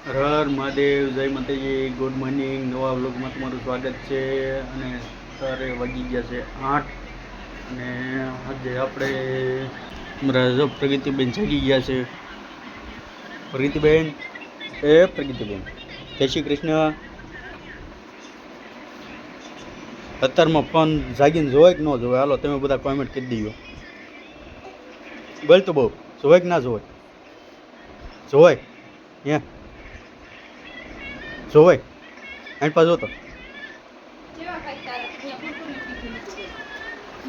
હર હર મહાદેવ, જય માતાજી, good morning. નવા વ્લોગમાં તમારું સ્વાગત છે. અને અત્યારે વાગી ગયા છે 8 અને આજે આપણે અમારા જો પ્રગતિબેન જાગી ગયા છે. પ્રગતિબેન, પ્રગતિબેન, જય શ્રી કૃષ્ણ. અત્યારમાં ફોન જાગીને જોવાય કે ન જોવાય? હાલો તમે બધા કોમેન્ટ કરી દઈએ. બોલ તો બહુ જોવાય કે ના જોવાય? જોવાય જોવાય એન્ડ પાછો તો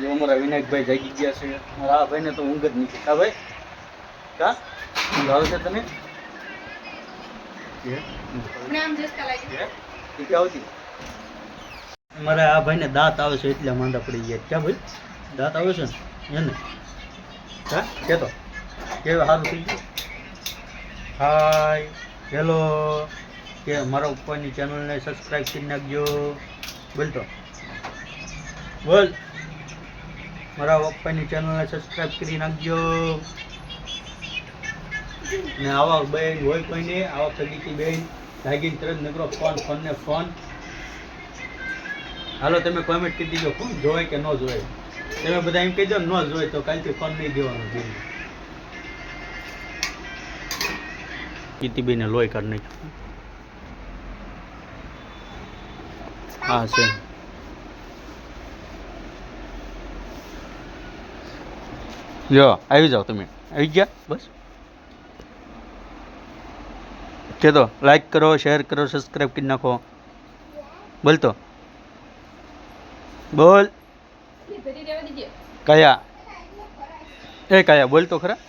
જો અમારા વિનાયકભાઈ જાગી ગયા છે. મારા આ ભાઈને તો ઊંઘ જ નથી. કા ભાઈ, કા ઊંઘ આવે છે તને? આવતી મારા આ ભાઈને દાંત આવે છે એટલે માંદા પડી ગયા. ક્યાં ભાઈ દાંત આવે છે ને એને? હા કેતો કેવું સારું થઈ ગયું? હાય હેલો કે મારા ઉપરની ચેનલને સબસ્ક્રાઈબ કરી નાખજો. બોલ તો બોલ, મારા પપ્પાની ચેનલને સબસ્ક્રાઈબ કરી નાખજો. ને આવા બેન હોય કોઈને, આવા પ્રગતિ બેન જાગીને તરત નકરો ફોન ને ફોન. હાલો તમે કોમેન્ટ કરી દીજો ફોન જોવાય કે ન જોવાય. તમે બધા એમ કહી દો ન જોવાય તો કાલથી ફોન નહીં દેવાનો. કીર્તિબેને લોહી કાઢ નાખ્યું. હા છે. લ્યો આવી જાઓ, તમે આવી ગયા બસ. કે તો લાઈક કરો, શેર કરો, સબસ્ક્રાઈબ કરી નાખો. બોલ તો બોલ. કયા કયા બોલ તો ખરા.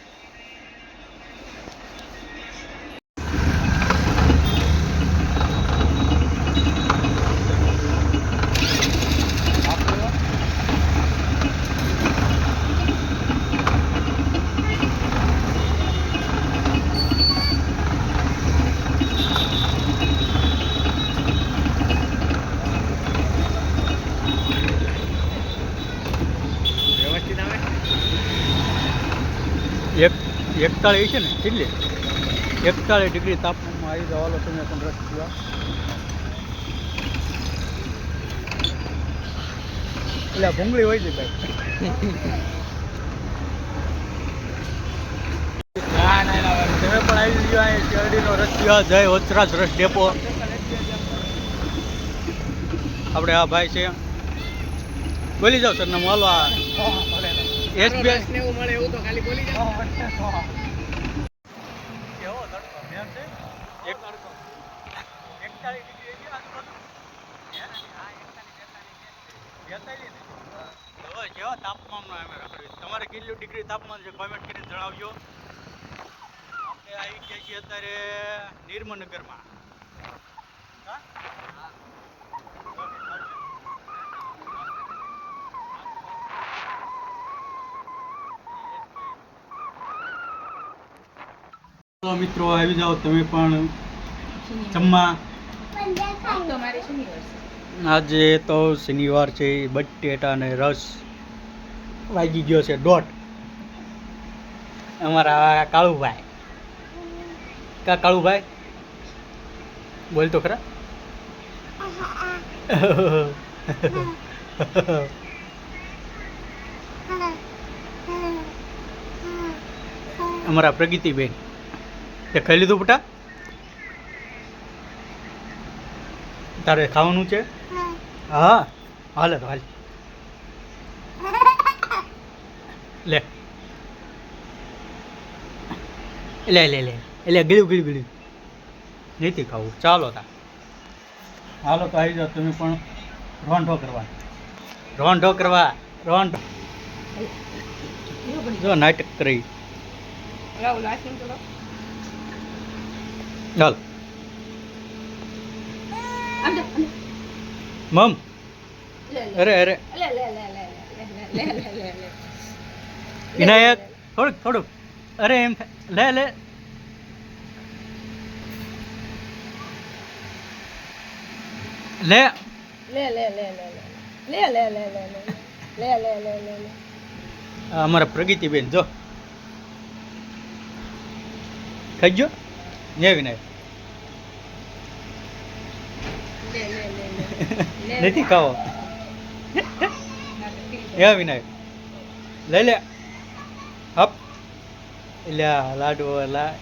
એકતાળીસ છે ને કેટલી 41 ડિગ્રી તાપમાનમાં આવી જવાલો તમે પણ રસ પીવા. એટલે ભૂંગળી હોય છે ભાઈ. તમે પણ આવી ગયો અહીં શેરડીનો રસ પીવા. જય વચરાજ રસ ડેપો. આપણે આ ભાઈ છે, બોલી જાઓ સર નામ. હાલો આ SBI મળે એવું તો ખાલી બોલી જાઓ. કેવો તડકો મેં છે 41 ડિગ્રી આજુબાજુ. કેવા તાપમાનમાં અમે રખડ્યું. તમારે કેટલું ડિગ્રી તાપમાન છે કોમેન્ટ કરીને જણાવજો. આપણે આવી ગયા છીએ અત્યારે નિર્મનગરમાં. મિત્રો આવી જાઓ તમે પણ જમવા. આજે તો શનિવાર છે. બટેટા અને રસ વાગી ગયો છે 1:30. અમારા કાળુભાઈ, કા કાળુભાઈ બોલ તો ખરા. અમારા પ્રગતિબેન તે ખાઈ લીધું બેટા? તારે ખાવાનું છે? હા હાલે તો હાલ લે લે લે લે એટલે ગળ્યું નથી ખાવું. ચાલો તા હાલો તો આવી જાઓ તમે પણ રોંઢો કરવા. જો નાટક કરી. ચાલ મમ. અરે વિનાયક થોડુંક અરે એમ લે લે લે અમારા પ્રગતિબેન જો ખાઈ ગયો ને વિનાયક. નથી ખાવો એ વિનાયક લઈ લે હપ લ્યા લાડુ લા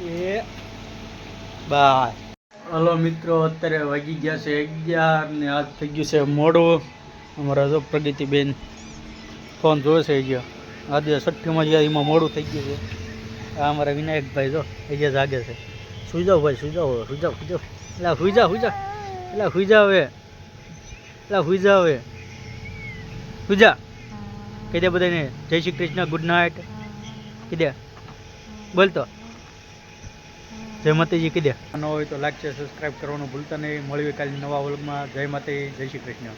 એ બાય. હલો મિત્રો, અત્યારે વાગી ગયા છે 11 ને આજ થઈ ગયું છે મોડું. અમારા જો પ્રગતિબેન ફોન જોવે છે ગયા આજે 6ઠ્ઠીમાં ગયા એમાં મોડું થઈ ગયું છે. આ અમારા વિનાયકભાઈ જો અહીંયા જાગે છે. સુઈ જાઓ ભાઈ, સુઈ જાઓ, સુઈ જાઓ, સુઈ જાઓ. એટલે સુઈ જા, સુઈ જા, એટલે સુઈ જા હવે, એટલે સુઈ જા હવે, સુઈ જા. કહી દે બધાને જય શ્રી કૃષ્ણ, ગુડ નાઇટ કહી દે. બોલ તો જય માતાજી કહી દે. ન હોય તો લાઈક છે, સબસ્ક્રાઈબ કરવાનું ભૂલતા નહીં. મળીએ કાલે નવા વ્લોગમાં. જય માતાજી, જય શ્રી કૃષ્ણ.